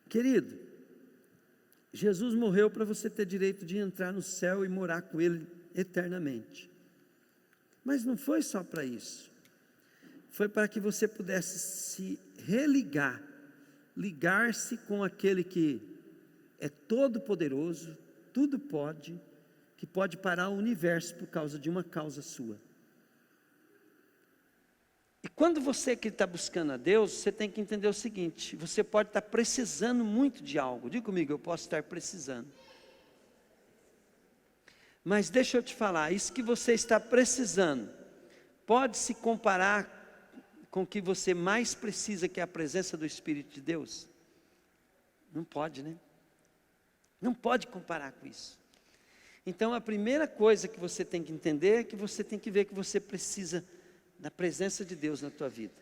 Querido, Jesus morreu para você ter direito de entrar no céu e morar com Ele eternamente. Mas não foi só para isso. Foi para que você pudesse se religar, ligar-se com aquele que é todo poderoso, tudo pode, que pode parar o universo por causa de uma causa sua. E quando você que está buscando a Deus, você tem que entender o seguinte: você pode estar precisando muito de algo. Diga comigo, eu posso estar precisando. Mas deixa eu te falar, isso que você está precisando, pode se comparar com o que você mais precisa, que é a presença do Espírito de Deus? Não pode, né? Não pode comparar com isso. Então a primeira coisa que você tem que entender é que você tem que ver que você precisa da presença de Deus na tua vida.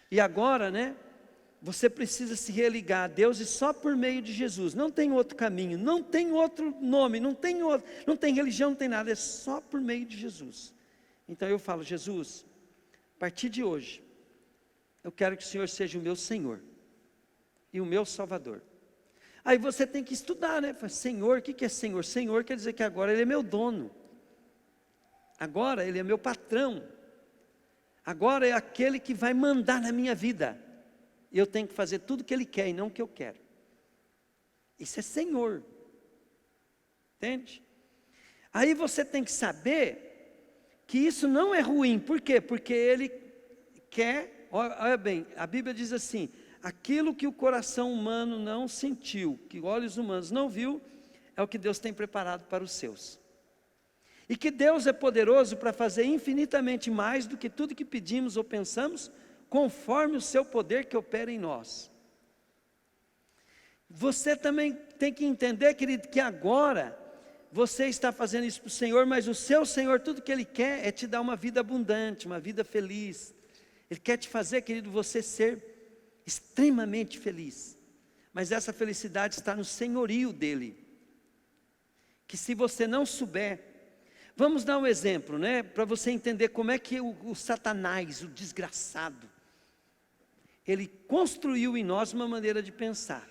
E agora, né, você precisa se religar a Deus, e só por meio de Jesus. Não tem outro caminho, não tem outro nome, não tem religião, não tem nada, é só por meio de Jesus. Então eu falo: Jesus, a partir de hoje, eu quero que o Senhor seja o meu Senhor e o meu Salvador. Aí você tem que estudar, né? Senhor, o que é Senhor? Senhor quer dizer que agora Ele é meu dono. Agora Ele é meu patrão. Agora é aquele que vai mandar na minha vida. Eu tenho que fazer tudo o que Ele quer e não o que eu quero. Isso é Senhor. Entende? Aí você tem que saber que isso não é ruim. Por quê? Porque Ele quer, olha bem, a Bíblia diz assim: aquilo que o coração humano não sentiu, que olhos humanos não viu, é o que Deus tem preparado para os seus. E que Deus é poderoso para fazer infinitamente mais do que tudo que pedimos ou pensamos, conforme o seu poder que opera em nós. Você também tem que entender, querido, que agora você está fazendo isso para o Senhor, mas o seu Senhor, tudo que Ele quer é te dar uma vida abundante, uma vida feliz. Ele quer te fazer, querido, você ser extremamente feliz. Mas essa felicidade está no senhorio dEle. Que se você não souber, vamos dar um exemplo, né? Para você entender como é que o Satanás, o desgraçado, ele construiu em nós uma maneira de pensar.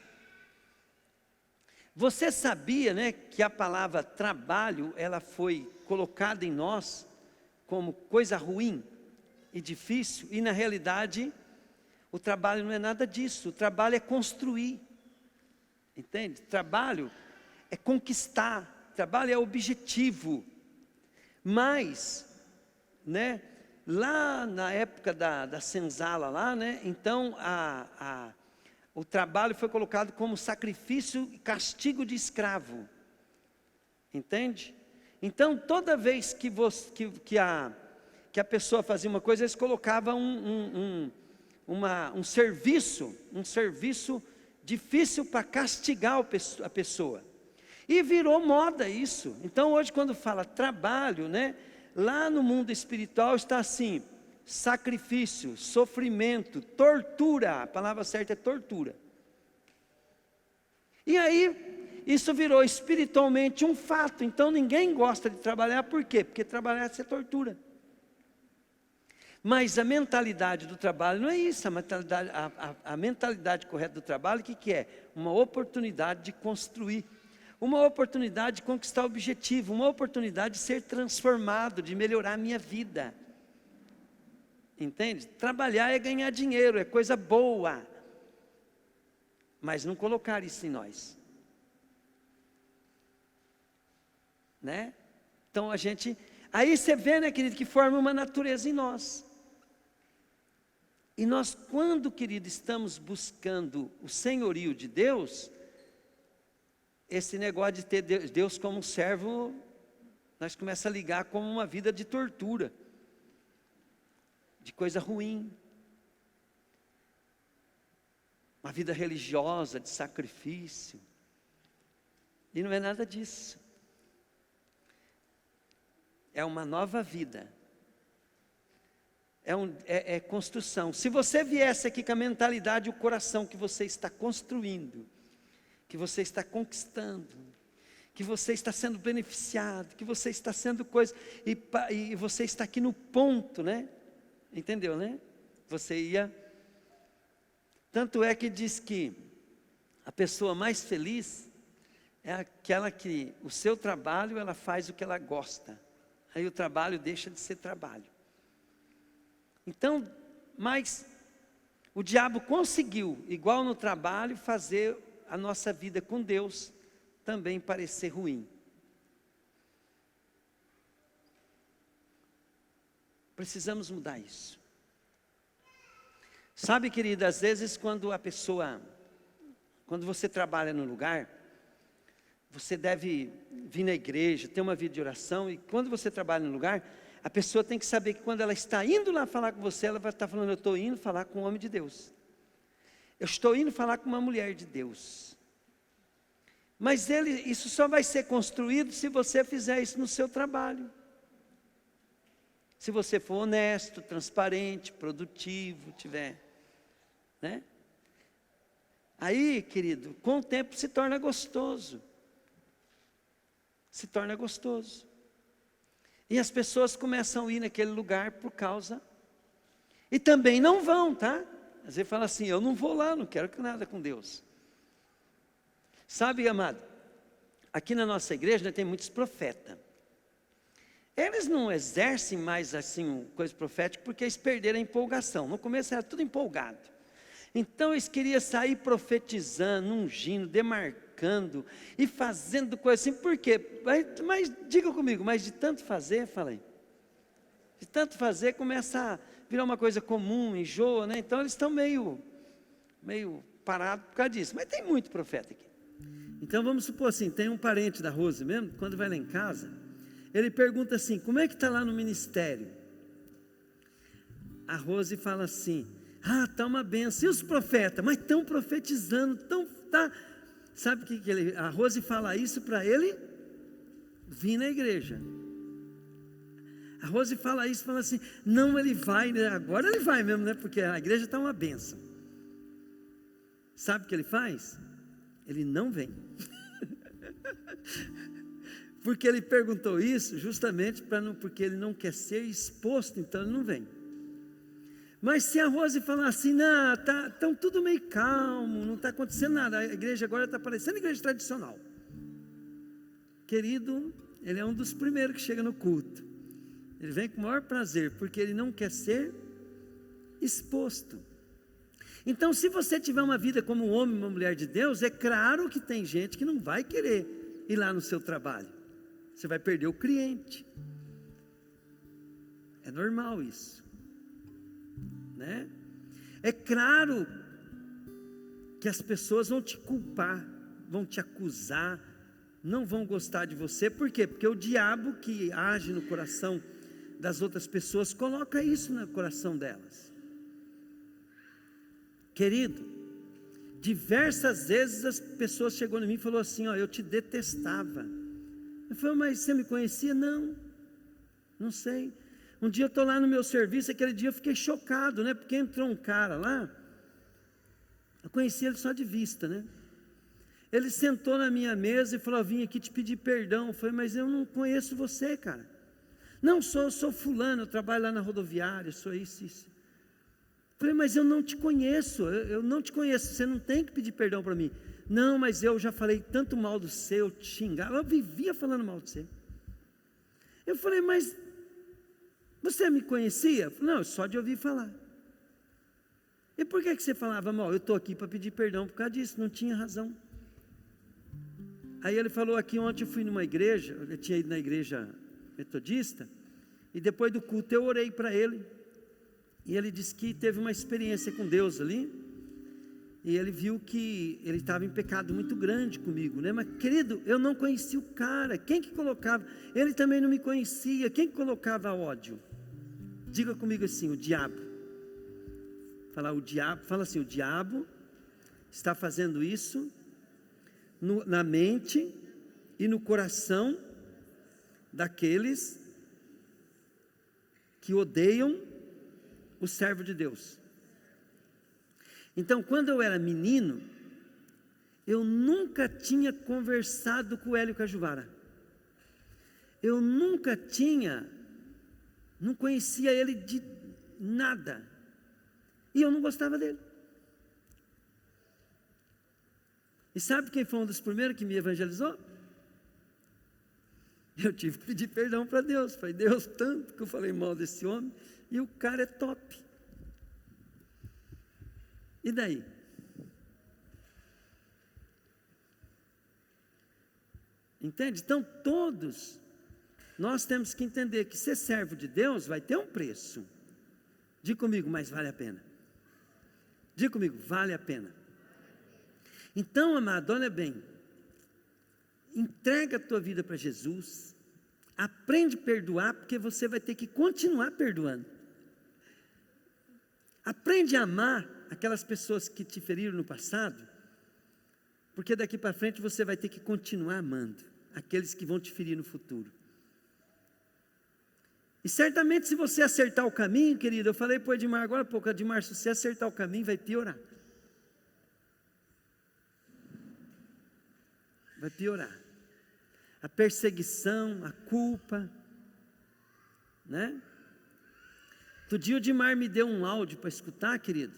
Você sabia, né, que a palavra trabalho, ela foi colocada em nós como coisa ruim e difícil, e na realidade o trabalho não é nada disso. O trabalho é construir, entende? Trabalho é conquistar, trabalho é objetivo. Mas, né, lá na época da senzala lá, né, então o trabalho foi colocado como sacrifício e castigo de escravo, entende? Então toda vez que a pessoa fazia uma coisa, eles colocavam um serviço difícil para castigar a pessoa. E virou moda isso. Então hoje, quando fala trabalho, né, lá no mundo espiritual está assim: sacrifício, sofrimento, tortura. A palavra certa é tortura. E aí isso virou espiritualmente um fato. Então ninguém gosta de trabalhar. Por quê? Porque trabalhar é tortura. Mas a mentalidade do trabalho não é isso. A mentalidade correta do trabalho, o que é? Uma oportunidade de construir, uma oportunidade de conquistar o objetivo, uma oportunidade de ser transformado, de melhorar a minha vida. Entende? Trabalhar é ganhar dinheiro, é coisa boa. Mas não colocar isso em nós. Né? Então aí você vê, né, querido, que forma uma natureza em nós. E nós, quando, querido, estamos buscando o senhorio de Deus, esse negócio de ter Deus como um servo, nós começamos a ligar como uma vida de tortura, de coisa ruim, uma vida religiosa, de sacrifício, e não é nada disso. É uma nova vida, é construção. Se você viesse aqui com a mentalidade e o coração que você está construindo, que você está conquistando, que você está sendo beneficiado, que você está sendo coisa, e você está aqui no ponto, né? Entendeu, né? Você ia. Tanto é que diz que A pessoa mais feliz é aquela que o seu trabalho ela faz o que ela gosta. Aí o trabalho deixa de ser trabalho. Então, mas o diabo conseguiu, igual no trabalho, fazer a nossa vida com Deus também parecer ruim. Precisamos mudar isso. Sabe, querida, às vezes quando você trabalha no lugar, você deve vir na igreja, ter uma vida de oração, e quando você trabalha no lugar, a pessoa tem que saber que quando ela está indo lá falar com você, ela vai estar falando, eu estou indo falar com um homem de Deus. Eu estou indo falar com uma mulher de Deus. Mas isso só vai ser construído se você fizer isso no seu trabalho. Se você for honesto, transparente, produtivo, né? Aí, querido, com o tempo se torna gostoso. Se torna gostoso. E as pessoas começam a ir naquele lugar por causa. E também não vão, tá? Às vezes fala assim, eu não vou lá, não quero nada com Deus. Sabe, amado, aqui na nossa igreja tem muitos profetas. Eles não exercem mais assim coisa profética porque eles perderam a empolgação. No começo era tudo empolgado. Então eles queriam sair profetizando, ungindo, demarcando e fazendo coisa assim. Por quê? Mas diga comigo, mas de tanto fazer, falei. De tanto fazer começa a virar uma coisa comum, enjoa, né? Então eles estão meio parados por causa disso. Mas tem muito profeta aqui. Então vamos supor assim, tem um parente da Rose mesmo, quando vai lá em casa, ele pergunta assim, como é que está lá no ministério? A Rose fala assim, está uma benção. E os profetas? Mas estão profetizando, tá. Sabe o que a Rose fala isso para ele vir na igreja. A Rose fala isso, fala assim, não, ele vai, né? Agora ele vai mesmo, né? Porque a igreja está uma benção. Sabe o que ele faz? Ele não vem. Porque ele perguntou isso justamente porque ele não quer ser exposto, então ele não vem. Mas se a Rose falar assim, não, estão tudo meio calmo, não está acontecendo nada, a igreja agora está parecendo igreja tradicional. Querido, ele é um dos primeiros que chega no culto. Ele vem com o maior prazer, porque ele não quer ser exposto. Então, se você tiver uma vida como um homem e uma mulher de Deus, é claro que tem gente que não vai querer ir lá no seu trabalho. Você vai perder o cliente. É normal isso, né? É claro que as pessoas vão te culpar, vão te acusar, não vão gostar de você. Por quê? Porque o diabo que age no coração das outras pessoas coloca isso no coração delas. Querido, diversas vezes as pessoas chegou em mim e falou assim, eu te detestava. Eu falei, mas você me conhecia? Não sei. Um dia eu estou lá no meu serviço, aquele dia eu fiquei chocado, né? Porque entrou um cara lá, eu conheci ele só de vista, né? Ele sentou na minha mesa e falou, vim aqui te pedir perdão. Eu falei, mas eu não conheço você, cara. Não, eu sou fulano, eu trabalho lá na rodoviária, sou isso. Eu falei, mas eu não te conheço, você não tem que pedir perdão para mim. Não, mas eu já falei tanto mal do você, eu te xingava, eu vivia falando mal de você. Eu falei, mas você me conhecia? Não, só de ouvir falar. E por que você falava mal? Eu estou aqui para pedir perdão por causa disso, não tinha razão. Aí ele falou aqui, ontem eu fui numa igreja, eu tinha ido na igreja metodista, e depois do culto eu orei para ele, e ele disse que teve uma experiência com Deus ali, e ele viu que ele estava em pecado muito grande comigo, né? Mas querido, eu não conhecia o cara, quem que colocava, ele também não me conhecia, quem que colocava ódio? Diga comigo assim, o diabo. Fala assim, o diabo está fazendo isso na mente e no coração daqueles que odeiam o servo de Deus. Então, quando eu era menino, eu nunca tinha conversado com o Hélio Cajuvara. Eu não conhecia ele de nada. E eu não gostava dele. E sabe quem foi um dos primeiros que me evangelizou? Eu tive que pedir perdão para Deus. Falei, Deus, tanto que eu falei mal desse homem, e o cara é top. E daí? Entende? Então todos, nós temos que entender que ser servo de Deus vai ter um preço. Diga comigo, mas vale a pena. Diga comigo, vale a pena. Então, amado, olha bem, entrega a tua vida para Jesus, aprende a perdoar, porque você vai ter que continuar perdoando. Aprende a amar aquelas pessoas que te feriram no passado, porque daqui para frente você vai ter que continuar amando aqueles que vão te ferir no futuro. E certamente se você acertar o caminho, querido, eu falei para o Edmar agora há pouco, Edmar, se você acertar o caminho vai piorar. Vai piorar. A perseguição, a culpa, né? Outro dia o Edmar me deu um áudio para escutar, querido.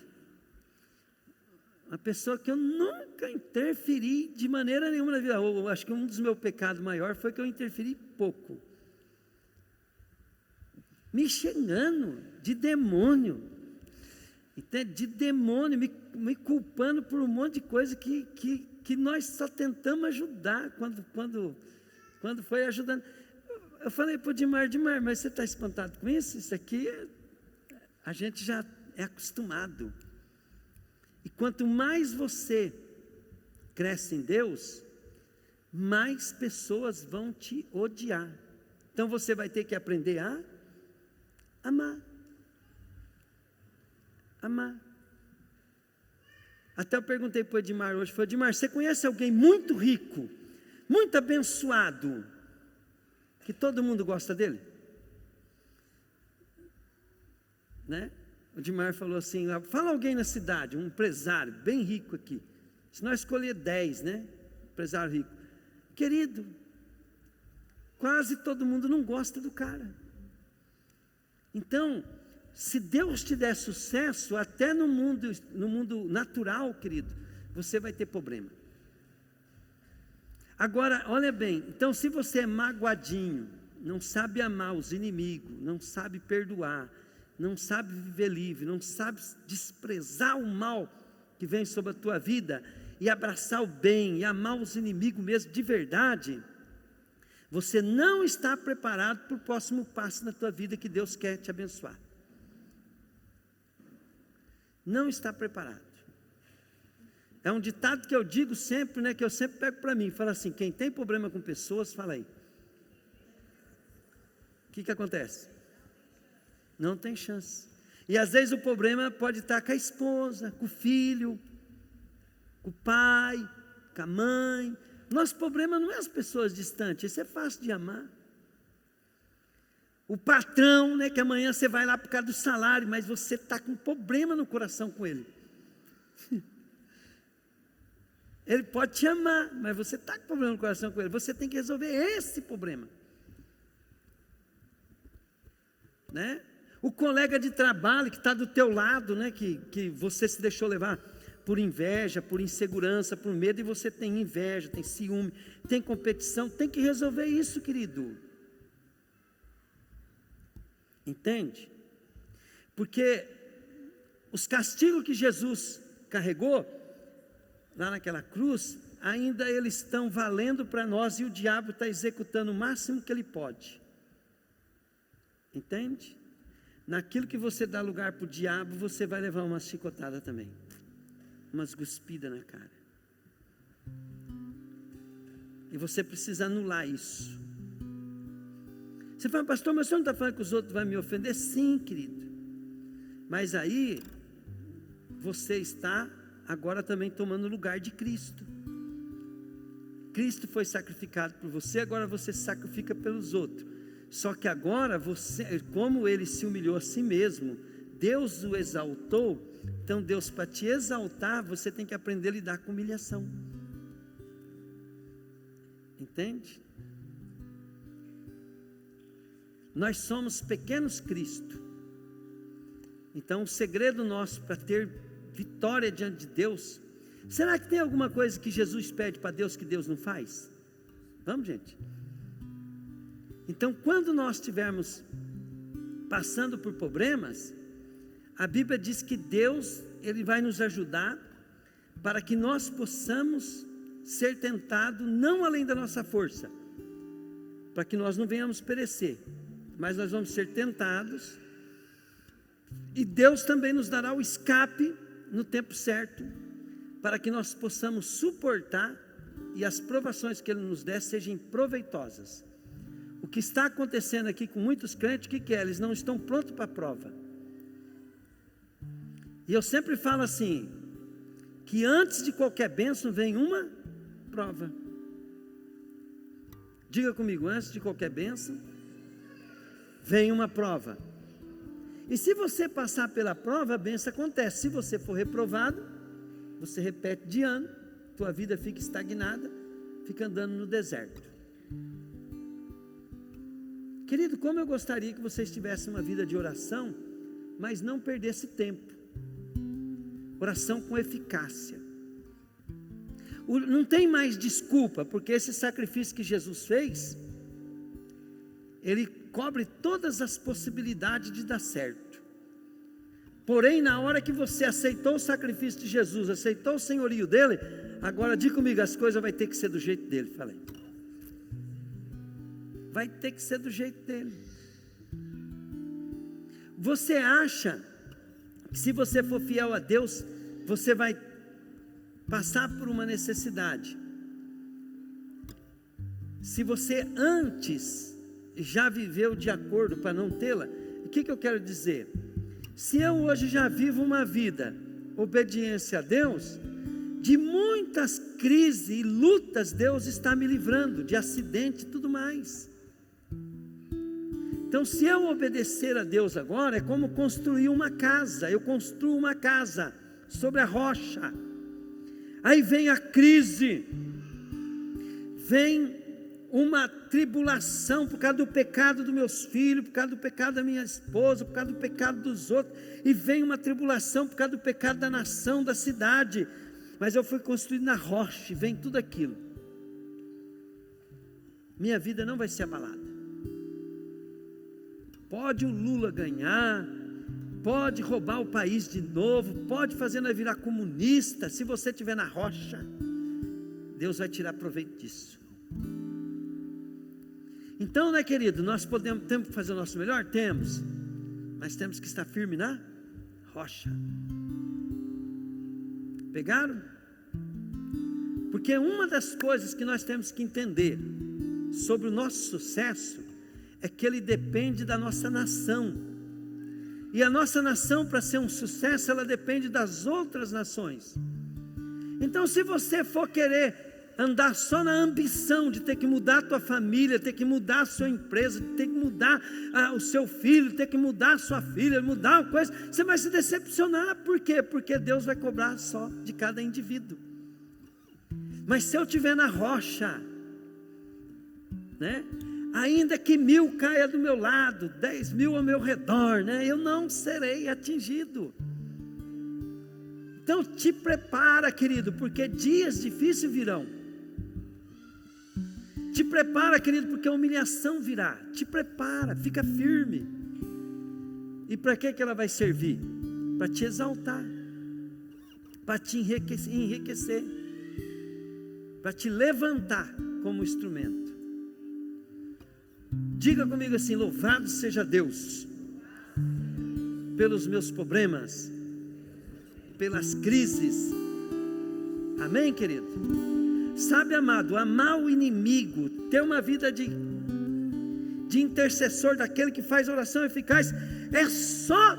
Uma pessoa que eu nunca interferi de maneira nenhuma na vida. Eu acho que um dos meus pecados maiores foi que eu interferi pouco. Me xingando de demônio. Entende? De demônio, me culpando por um monte de coisa que nós só tentamos ajudar quando foi ajudando. Eu falei para o Dimar, mas você está espantado com isso? Isso aqui, a gente já é acostumado. E quanto mais você cresce em Deus, mais pessoas vão te odiar. Então você vai ter que aprender a amar. Amar. Até eu perguntei para o Edmar hoje, falei, Edmar, você conhece alguém muito rico, muito abençoado, que todo mundo gosta dele? Né? O Edmar falou assim, fala alguém na cidade, um empresário bem rico aqui. Se nós escolher 10, né? Empresário rico. Querido, quase todo mundo não gosta do cara. Então, se Deus te der sucesso, até no mundo natural, querido, você vai ter problema. Agora, olha bem, então se você é magoadinho, não sabe amar os inimigos, não sabe perdoar, não sabe viver livre, não sabe desprezar o mal que vem sobre a tua vida, e abraçar o bem, e amar os inimigos mesmo de verdade, você não está preparado para o próximo passo na tua vida que Deus quer te abençoar. Não está preparado. É um ditado que eu digo sempre, né, que eu sempre pego para mim, falo assim, quem tem problema com pessoas, fala aí. O que acontece? Não tem chance. E às vezes o problema pode estar com a esposa, com o filho, com o pai, com a mãe. Nosso problema não é as pessoas distantes, isso é fácil de amar. O patrão, né, que amanhã você vai lá por causa do salário, mas você está com problema no coração com ele. Ele pode te amar, mas você está com problema no coração com ele. Você tem que resolver esse problema. Né? O colega de trabalho que está do teu lado, né, que você se deixou levar por inveja, por insegurança, por medo, e você tem inveja, tem ciúme, tem competição, tem que resolver isso, querido. Entende? Porque os castigos que Jesus carregou lá naquela cruz, ainda eles estão valendo para nós, e o diabo está executando o máximo que ele pode. Entende? Naquilo que você dá lugar para o diabo, você vai levar uma chicotada também, umas cuspidas na cara. E você precisa anular isso. Você fala, pastor, mas você não está falando que os outros vão me ofender? Sim, querido. Mas aí, você está agora também tomando o lugar de Cristo. Cristo foi sacrificado por você, agora você se sacrifica pelos outros. Só que agora você, como ele se humilhou a si mesmo, Deus o exaltou. Então Deus, para te exaltar, você tem que aprender a lidar com humilhação. Entende? Nós somos pequenos Cristo. Então o segredo nosso para ter vitória diante de Deus Será que tem alguma coisa que Jesus pede para Deus que Deus não faz? Vamos, gente. Então, quando nós estivermos passando por problemas, a Bíblia diz que Deus, Ele vai nos ajudar para que nós possamos ser tentados, não além da nossa força, para que nós não venhamos perecer, mas nós vamos ser tentados, e Deus também nos dará o escape no tempo certo, para que nós possamos suportar, e as provações que Ele nos der sejam proveitosas. O que está acontecendo aqui com muitos crentes, o que é? Eles não estão prontos para a prova. E eu sempre falo assim, que antes de qualquer bênção vem uma prova. Diga comigo, antes de qualquer bênção vem uma prova. E se você passar pela prova, a bênção acontece. Se você for reprovado, você repete de ano, tua vida fica estagnada, fica andando no deserto. Querido, como eu gostaria que vocês tivessem uma vida de oração, mas não perdesse tempo. Oração com eficácia. Não tem mais desculpa, porque esse sacrifício que Jesus fez, Ele cobre todas as possibilidades de dar certo. Porém, na hora que você aceitou o sacrifício de Jesus, aceitou o senhorio dele, agora diga comigo, as coisas vai ter que ser do jeito dele. Falei. Vai ter que ser do jeito dele. Você acha que se você for fiel a Deus, você vai passar por uma necessidade? Se você antes já viveu de acordo para não tê-la, o que eu quero dizer? Se eu hoje já vivo uma vida, obediência a Deus, de muitas crises e lutas Deus está me livrando, de acidente e tudo mais. Então, se eu obedecer a Deus agora, é como construir uma casa. Eu construo uma casa sobre a rocha. Aí vem a crise, vem uma tribulação por causa do pecado dos meus filhos, por causa do pecado da minha esposa, por causa do pecado dos outros, e vem uma tribulação por causa do pecado da nação, da cidade, mas eu fui construído na rocha, e vem tudo aquilo. Minha vida não vai ser abalada. Pode o Lula ganhar, pode roubar o país de novo, pode fazer nós virar comunista, se você estiver na rocha, Deus vai tirar proveito disso. Então, né, querido, nós temos que fazer o nosso melhor? Temos, mas temos que estar firme na rocha. Pegaram? Porque uma das coisas que nós temos que entender sobre o nosso sucesso é que ele depende da nossa nação. E a nossa nação, para ser um sucesso, ela depende das outras nações. Então, se você for querer andar só na ambição de ter que mudar a tua família, ter que mudar a sua empresa, ter que mudar o seu filho, ter que mudar a sua filha, mudar uma coisa, você vai se decepcionar. Por quê? Porque Deus vai cobrar só de cada indivíduo. Mas se eu estiver na rocha, né? Ainda que 1000 caia do meu lado, 10.000 ao meu redor, né? Eu não serei atingido. Então te prepara, querido, porque dias difíceis virão. Te prepara, querido, porque a humilhação virá. Te prepara, fica firme. E para que ela vai servir? Para te exaltar, para te enriquecer, para te levantar como instrumento. Diga comigo assim: louvado seja Deus pelos meus problemas, pelas crises. Amém, querido? Sabe, amado, amar o inimigo, ter uma vida de intercessor, daquele que faz oração eficaz, é só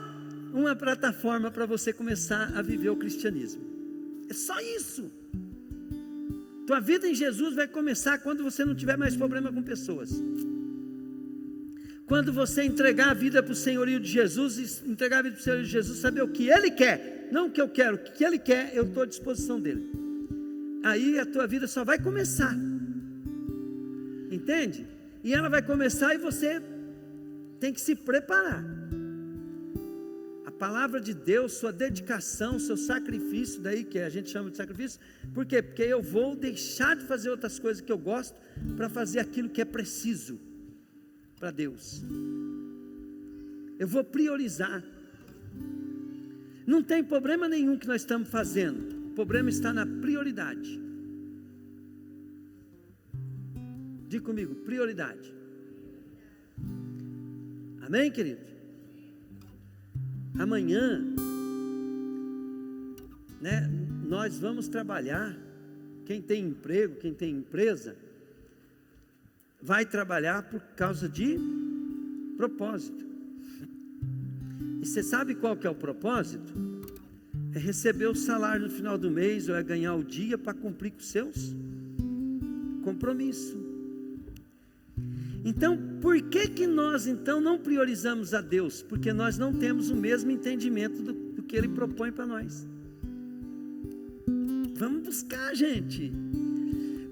uma plataforma para você começar a viver o cristianismo. É só isso. Tua vida em Jesus vai começar quando você não tiver mais problema com pessoas. Quando você entregar a vida para o senhorio de Jesus, entregar a vida para o senhorio de Jesus, saber o que Ele quer, não o que eu quero, o que Ele quer, eu estou à disposição dEle. Aí a tua vida só vai começar, entende? E ela vai começar e você tem que se preparar. A palavra de Deus, sua dedicação, seu sacrifício, daí que a gente chama de sacrifício. Por quê? Porque eu vou deixar de fazer outras coisas que eu gosto para fazer aquilo que é preciso para Deus. Eu vou priorizar. Não tem problema nenhum que nós estamos fazendo, o problema está na prioridade. Diga comigo, prioridade. Amém, querido? Amanhã, né, nós vamos trabalhar. Quem tem emprego, quem tem empresa, vai trabalhar por causa de propósito. E você sabe qual que é o propósito? É receber o salário no final do mês, ou é ganhar o dia para cumprir com os seus compromissos. Então, por que nós então não priorizamos a Deus? Porque nós não temos o mesmo entendimento do que Ele propõe para nós. Vamos buscar, gente.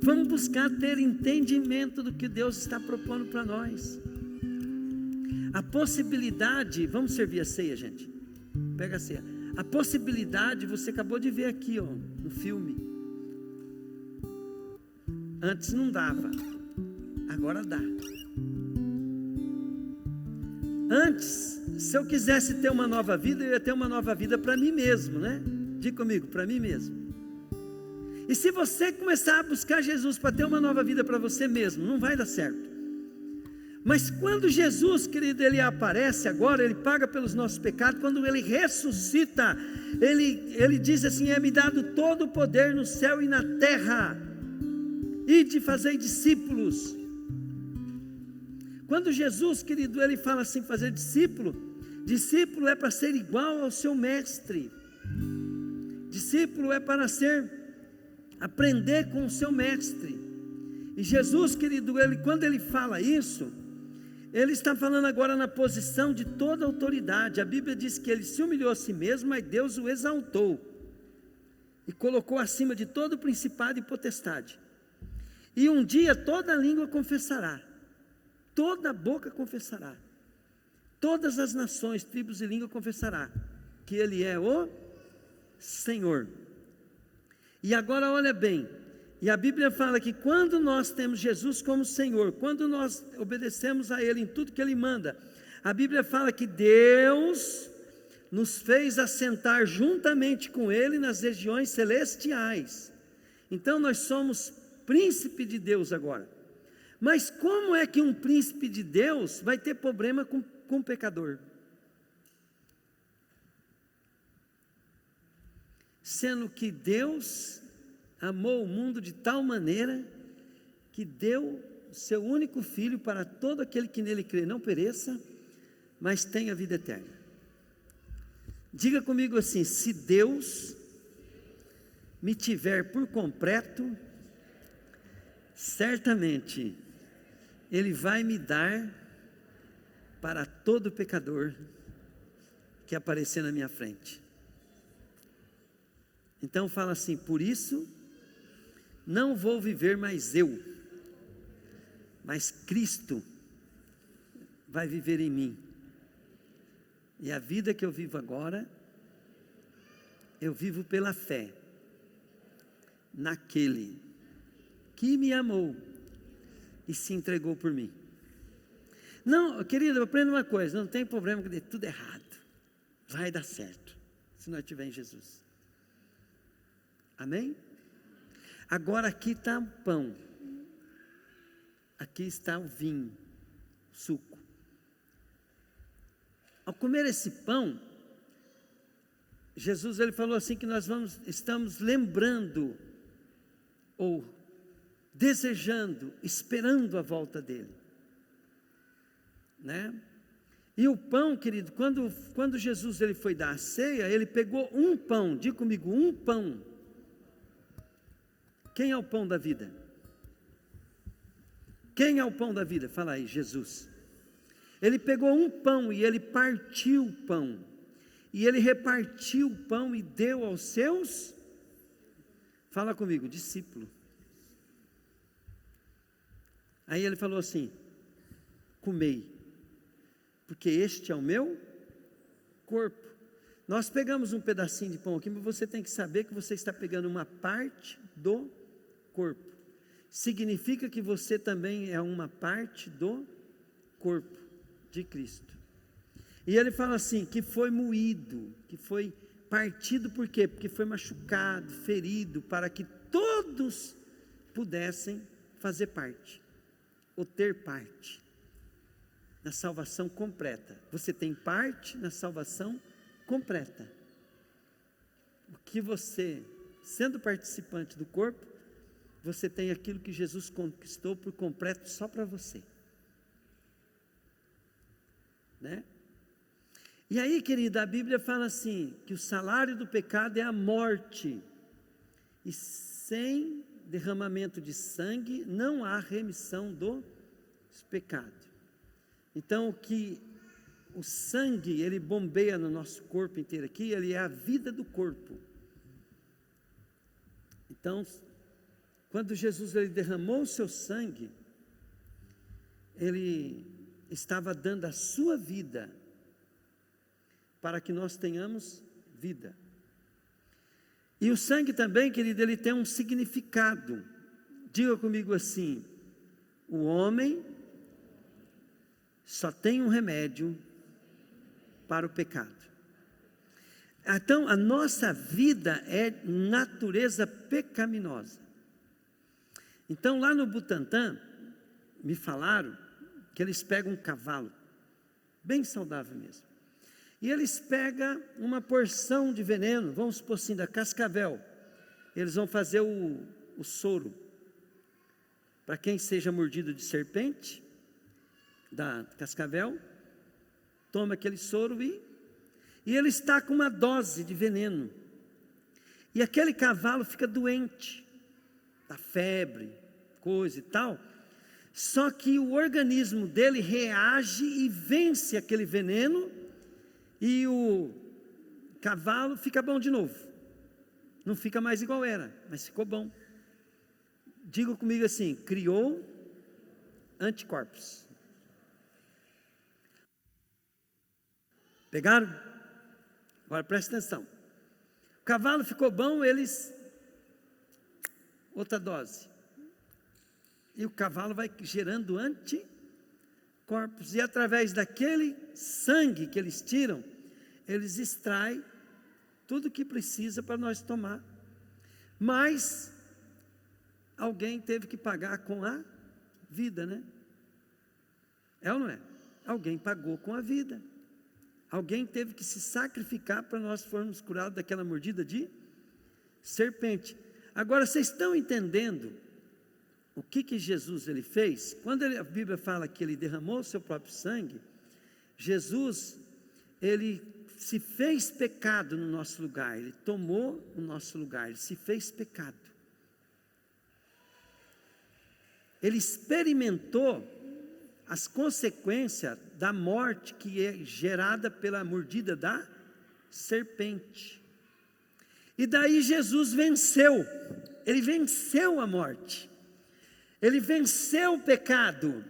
Vamos buscar ter entendimento do que Deus está propondo para nós. A possibilidade, vamos servir a ceia, gente. Pega a ceia. A possibilidade, você acabou de ver aqui, ó, no filme. Antes não dava, agora dá. Antes, se eu quisesse ter uma nova vida, eu ia ter uma nova vida para mim mesmo, né? Diga comigo, para mim mesmo. E se você começar a buscar Jesus para ter uma nova vida para você mesmo, não vai dar certo. Mas quando Jesus, querido, Ele aparece agora, Ele paga pelos nossos pecados, quando Ele ressuscita, Ele diz assim: é-me dado todo o poder no céu e na terra, e de fazer discípulos. Quando Jesus, querido, Ele fala assim, fazer discípulo, discípulo é para ser igual ao seu mestre, discípulo é para aprender com o seu mestre. E Jesus, querido, quando Ele fala isso, Ele está falando agora na posição de toda autoridade. A Bíblia diz que Ele se humilhou a si mesmo, mas Deus o exaltou e colocou acima de todo principado e potestade. E um dia toda língua confessará, toda boca confessará, todas as nações, tribos e línguas confessará que Ele é o Senhor. E agora olha bem, e a Bíblia fala que quando nós temos Jesus como Senhor, quando nós obedecemos a Ele em tudo que Ele manda, a Bíblia fala que Deus nos fez assentar juntamente com Ele nas regiões celestiais. Então nós somos príncipe de Deus agora. Mas como é que um príncipe de Deus vai ter problema com um pecador? Sendo que Deus amou o mundo de tal maneira que deu o seu único filho para todo aquele que nele crê não pereça, mas tenha vida eterna. Diga comigo assim: se Deus me tiver por completo, certamente Ele vai me dar para todo pecador que aparecer na minha frente. Então fala assim: por isso não vou viver mais eu, mas Cristo vai viver em mim. E a vida que eu vivo agora, eu vivo pela fé naquele que me amou e se entregou por mim. Não, querido, aprenda uma coisa: não tem problema que dê tudo errado, vai dar certo, se nós estiver em Jesus. Amém? Agora aqui está o pão, aqui está o vinho, o suco. Ao comer esse pão, Jesus Ele falou assim que nós estamos lembrando, ou desejando, esperando a volta dEle, né? E o pão, querido, quando Jesus Ele foi dar a ceia, Ele pegou um pão, diga comigo, um pão. Quem é o pão da vida? Quem é o pão da vida? Fala aí, Jesus. Ele pegou um pão e Ele partiu o pão, e Ele repartiu o pão e deu aos seus, fala comigo, discípulo. Aí Ele falou assim: comei, porque este é o meu corpo. Nós pegamos um pedacinho de pão aqui, mas você tem que saber que você está pegando uma parte do corpo. Significa que você também é uma parte do corpo de Cristo. E ele fala assim, que foi moído, que foi partido, por quê? Porque foi machucado, ferido, para que todos pudessem fazer parte, ou ter parte, na salvação completa. Você tem parte na salvação completa. O que você, sendo participante do corpo, você tem aquilo que Jesus conquistou por completo só para você. Né? E aí, querida, a Bíblia fala assim, que o salário do pecado é a morte, e sem derramamento de sangue não há remissão dos pecados. Então, o sangue, ele bombeia no nosso corpo inteiro aqui, ele é a vida do corpo. Então, quando Jesus ele derramou o seu sangue, ele estava dando a sua vida, para que nós tenhamos vida. E o sangue também, querido, ele tem um significado. Diga comigo assim, o homem só tem um remédio para o pecado. Então, a nossa vida é natureza pecaminosa. Então, lá no Butantã, me falaram que eles pegam um cavalo, bem saudável mesmo, e eles pegam uma porção de veneno, vamos supor assim, da cascavel. Eles vão fazer o soro. Para quem seja mordido de serpente, da cascavel, toma aquele soro e ele está com uma dose de veneno. E aquele cavalo fica doente, dá febre, coisa e tal. Só que o organismo dele reage e vence aquele veneno, e o cavalo fica bom de novo. Não fica mais igual era, mas ficou bom. Diga comigo assim, criou anticorpos. Pegaram? Agora presta atenção. O cavalo ficou bom, outra dose. E o cavalo vai gerando anticorpos. E através daquele sangue que eles tiram, eles extraem tudo que precisa para nós tomar. Mas alguém teve que pagar com a vida, né? É ou não é? Alguém pagou com a vida. Alguém teve que se sacrificar para nós formos curados daquela mordida de serpente. Agora, vocês estão entendendo o que Jesus ele fez? Quando a Bíblia fala que ele derramou o seu próprio sangue, Jesus, ele se fez pecado no nosso lugar, ele tomou o nosso lugar, ele se fez pecado. Ele experimentou as consequências da morte que é gerada pela mordida da serpente. E daí Jesus venceu, ele venceu a morte, ele venceu o pecado,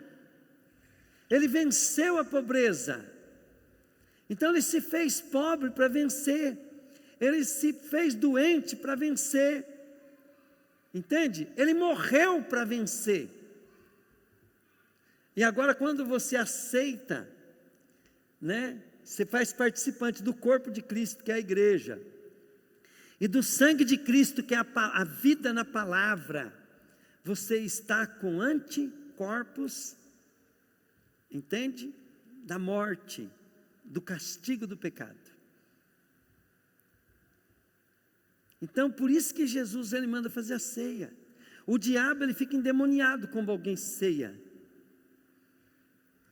ele venceu a pobreza. Então ele se fez pobre para vencer, ele se fez doente para vencer, entende? Ele morreu para vencer. E agora quando você aceita, né, você faz participante do corpo de Cristo, que é a igreja, e do sangue de Cristo, que é a vida na palavra, você está com anticorpos, entende? Da morte, do castigo do pecado. Então, por isso que Jesus, ele manda fazer a ceia. O diabo, ele fica endemoniado quando alguém ceia.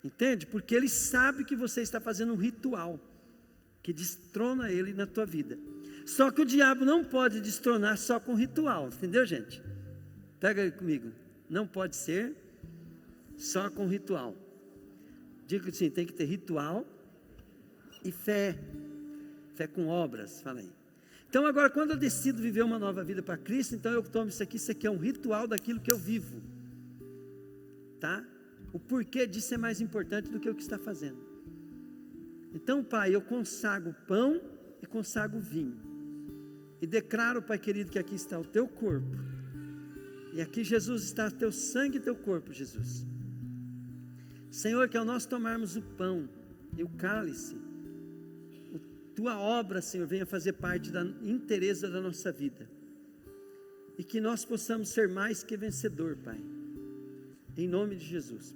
Entende? Porque ele sabe que você está fazendo um ritual que destrona ele na tua vida. Só que o diabo não pode destronar só com ritual, entendeu, gente? Pega aí comigo. Não pode ser só com ritual. Digo assim, tem que ter ritual e fé. Fé com obras, fala aí. Então agora, quando eu decido viver uma nova vida para Cristo, então eu tomo isso aqui é um ritual daquilo que eu vivo. Tá? O porquê disso é mais importante do que o que está fazendo. Então, Pai, eu consagro o pão e consagro o vinho. E declaro, Pai querido, que aqui está o teu corpo. E aqui, Jesus, está teu sangue e teu corpo, Jesus. Senhor, que ao nós tomarmos o pão e o cálice, tua obra, Senhor, venha fazer parte da inteireza da nossa vida. E que nós possamos ser mais que vencedor, Pai. Em nome de Jesus.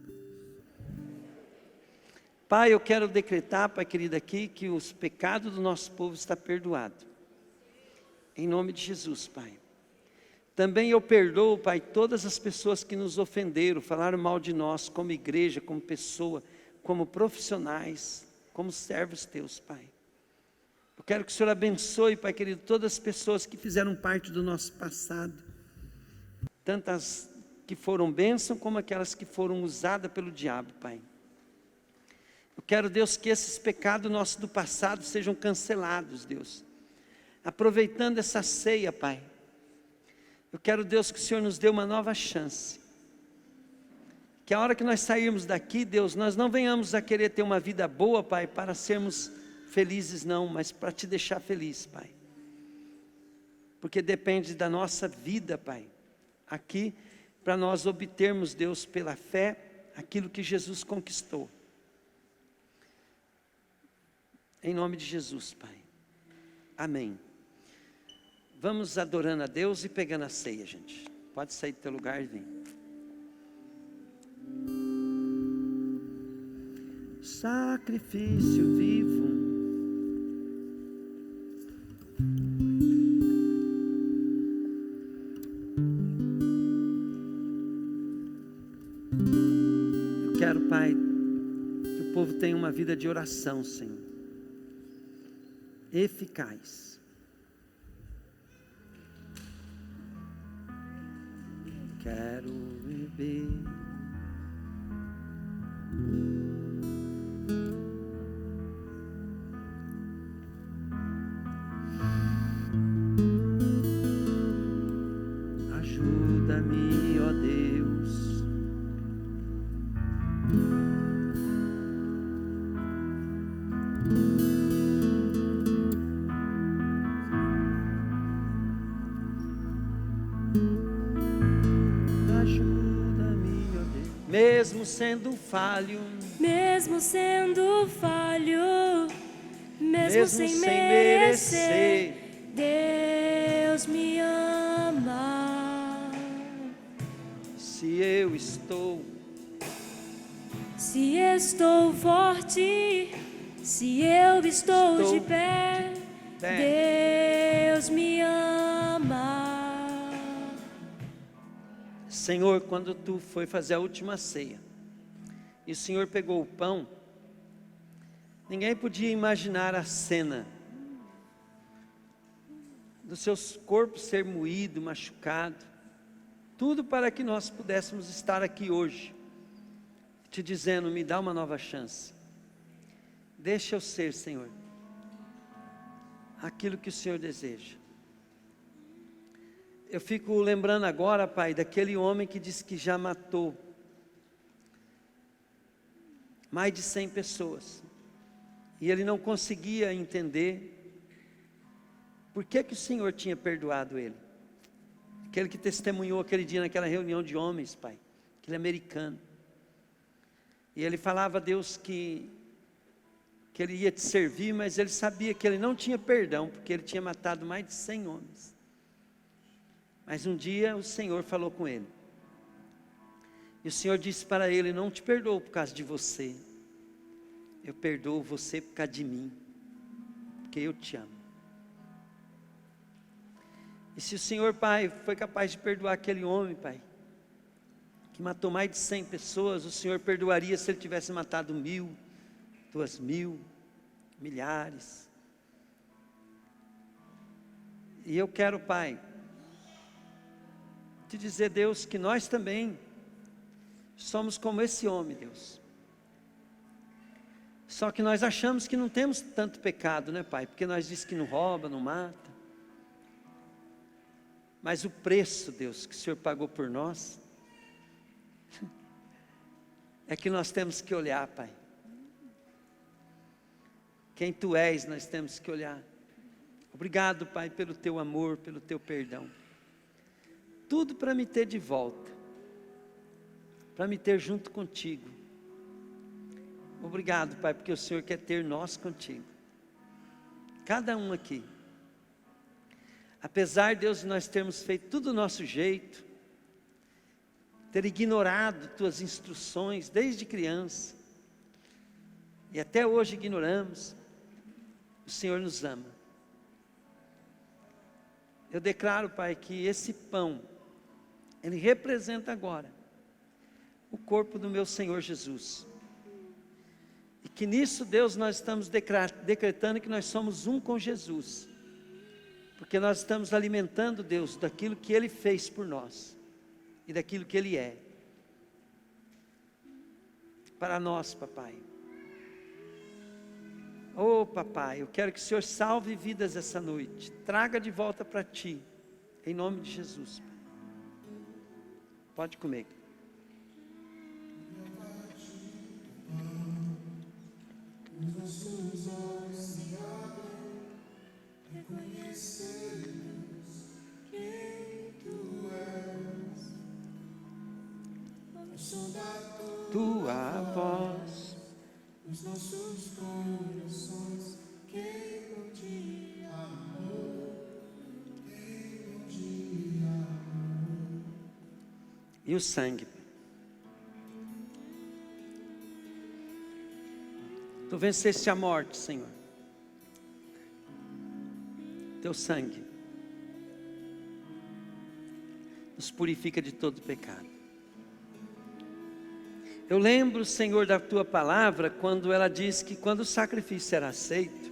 Pai, eu quero decretar, Pai querido, aqui, que os pecados do nosso povo estão perdoados. Em nome de Jesus, Pai. Também eu perdoo, Pai, todas as pessoas que nos ofenderam, falaram mal de nós, como igreja, como pessoa, como profissionais, como servos teus, Pai. Eu quero que o Senhor abençoe, Pai querido, todas as pessoas que fizeram parte do nosso passado, tantas que foram bênção, como aquelas que foram usadas pelo diabo, Pai. Eu quero, Deus, que esses pecados nossos do passado sejam cancelados, Deus. Aproveitando essa ceia, Pai, eu quero, Deus, que o Senhor nos dê uma nova chance. Que a hora que nós sairmos daqui, Deus, nós não venhamos a querer ter uma vida boa, Pai, para sermos felizes não, mas para te deixar feliz, Pai. Porque depende da nossa vida, Pai, aqui, para nós obtermos, Deus, pela fé, aquilo que Jesus conquistou. Em nome de Jesus, Pai. Amém. Vamos adorando a Deus e pegando a ceia, gente. Pode sair do teu lugar e vir. Sacrifício vivo. Eu quero, Pai, que o povo tenha uma vida de oração, Senhor, eficaz. Quero beber ajuda-me, ó Deus. Mesmo sendo falho, mesmo sem merecer, Deus me ama. Se eu estou forte, se eu estou de pé, Deus me ama. Senhor, quando tu foi fazer a última ceia, e o Senhor pegou o pão, ninguém podia imaginar a cena dos seus corpos ser moído, machucado, tudo para que nós pudéssemos estar aqui hoje, te dizendo, me dá uma nova chance, deixa eu ser, Senhor, aquilo que o Senhor deseja. Eu fico lembrando agora, Pai, daquele homem que disse que já matou mais de 100 pessoas. E ele não conseguia entender por que o Senhor tinha perdoado ele. Aquele que testemunhou aquele dia naquela reunião de homens, Pai, aquele americano. E ele falava a Deus que ele ia te servir, mas ele sabia que ele não tinha perdão, porque ele tinha matado mais de 100 homens. Mas um dia o Senhor falou com ele. E o Senhor disse para ele, não te perdoo por causa de você. Eu perdoo você por causa de mim. Porque eu te amo. E se o Senhor, Pai, foi capaz de perdoar aquele homem, Pai, que matou mais de 100 pessoas, o Senhor perdoaria se ele tivesse matado 1000, 2000, milhares. E eu quero, Pai, te dizer, Deus, que nós também somos como esse homem, Deus. Só que nós achamos que não temos tanto pecado, né, Pai? Porque nós dizemos que não rouba, não mata. Mas o preço, Deus, que o Senhor pagou por nós, é que nós temos que olhar, Pai. Quem Tu és, nós temos que olhar. Obrigado, Pai, pelo Teu amor, pelo Teu perdão. Tudo para me ter de volta, para me ter junto contigo. Obrigado, Pai, porque o Senhor quer ter nós contigo. Cada um aqui. Apesar, Deus, de nós termos feito tudo do nosso jeito, ter ignorado Tuas instruções desde criança, e até hoje ignoramos, o Senhor nos ama. Eu declaro, Pai, que esse pão, ele representa agora o corpo do meu Senhor Jesus. E que nisso, Deus, nós estamos decretando que nós somos um com Jesus. Porque nós estamos alimentando, Deus, daquilo que Ele fez por nós. E daquilo que Ele é. Para nós, papai. Oh, papai, eu quero que o Senhor salve vidas essa noite. Traga de volta para Ti. Em nome de Jesus. Pode comer. Nossos olhos se abrem, reconhecemos quem Tu és. Ao som da Tua voz, os nossos corações queimam de amor, queimam de amor. e o sangue. Tu venceste a morte, Senhor. Teu sangue nos purifica de todo pecado. Eu lembro, Senhor, da Tua palavra, quando ela diz que quando o sacrifício era aceito,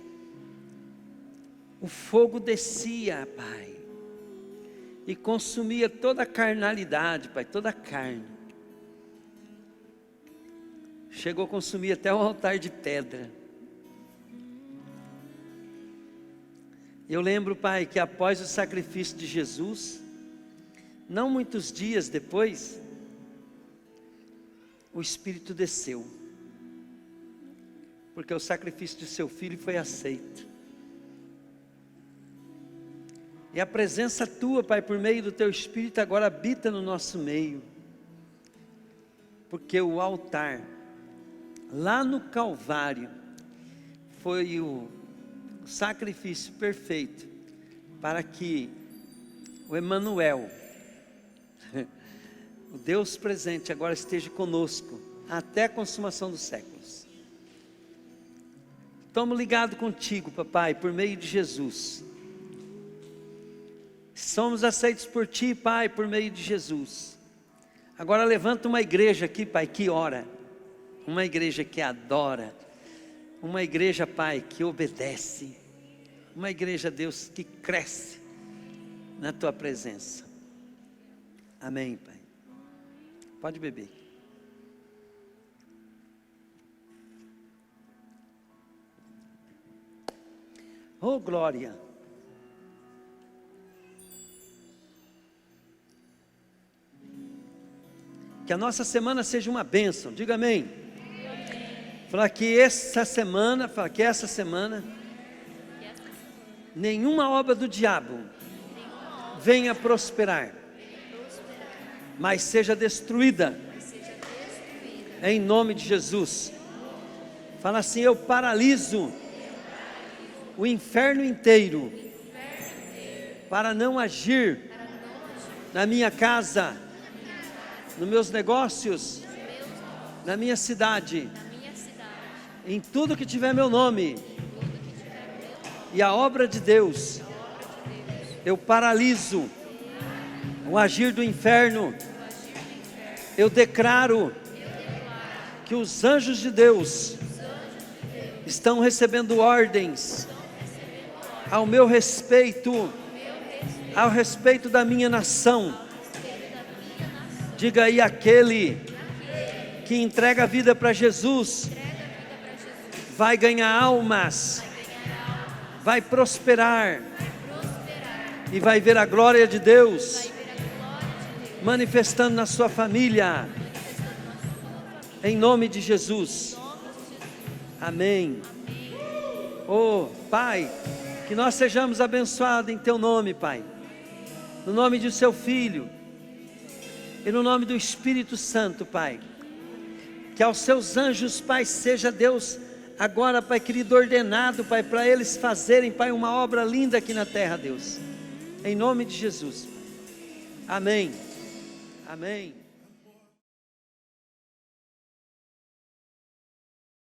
o fogo descia, Pai, e consumia toda a carnalidade, Pai, toda a carne. Chegou a consumir até o altar de pedra. Eu lembro, Pai, que após o sacrifício de Jesus, não muitos dias depois, o Espírito desceu, porque o sacrifício de Seu Filho foi aceito. E a presença Tua, Pai, por meio do Teu Espírito, agora habita no nosso meio, porque o altar, lá no Calvário, foi o sacrifício perfeito, para que o Emanuel, o Deus presente, agora esteja conosco, até a consumação dos séculos. Estamos ligados contigo, papai, por meio de Jesus. Somos aceitos por Ti, Pai, por meio de Jesus. Agora levanta uma igreja aqui, Pai, que ora. Uma igreja que adora. Uma igreja, Pai, que obedece. Uma igreja, Deus, que cresce na Tua presença. Amém, Pai. Pode beber. Oh, glória. Que a nossa semana seja uma bênção. Diga amém. Fala que essa semana, nenhuma obra do diabo venha prosperar, mas seja destruída, em nome de Jesus. Fala assim: eu paraliso o inferno inteiro, para não agir na minha casa, nos meus negócios, na minha cidade, em tudo que tiver meu nome, e a obra de Deus, eu paraliso o agir do inferno. Eu declaro que os anjos de Deus estão recebendo ordens ao meu respeito, ao respeito da minha nação. Diga aí: aquele que entrega a vida para Jesus vai ganhar almas, vai prosperar e vai ver a glória de Deus manifestando na sua família, em nome de Jesus. Amém. Oh, Pai, Que nós sejamos abençoados em Teu nome, Pai. No nome do Seu Filho. E no nome do Espírito Santo, Pai. Que aos Seus anjos, Pai, seja Deus agora, Pai querido, ordenado, Pai, para eles fazerem, Pai, uma obra linda aqui na terra, Deus. Em nome de Jesus. Amém. Amém.